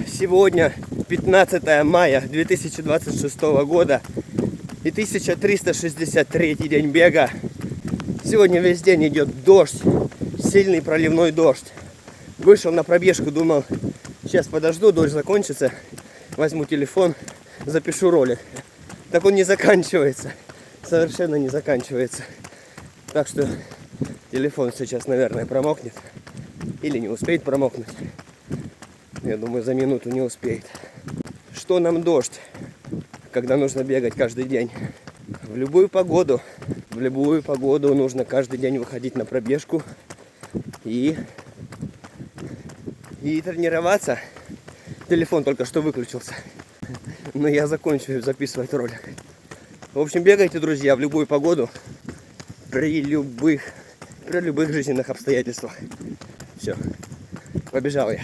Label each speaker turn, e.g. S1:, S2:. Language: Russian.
S1: Сегодня 15 мая 2026 года и 1363 день бега. Сегодня весь день идет дождь, сильный проливной дождь. Вышел на пробежку, думал, сейчас подожду, дождь закончится, возьму телефон, запишу ролик. Так он не заканчивается, совершенно не заканчивается. Так что телефон сейчас, наверное, промокнет или не успеет промокнуть. Я думаю, за минуту не успеет. Что нам дождь, когда нужно бегать каждый день? В любую погоду нужно каждый день выходить на пробежку и тренироваться. Телефон только что выключился, но я закончу записывать ролик. В общем, бегайте, друзья, в любую погоду, при любых жизненных обстоятельствах. Все, побежал я.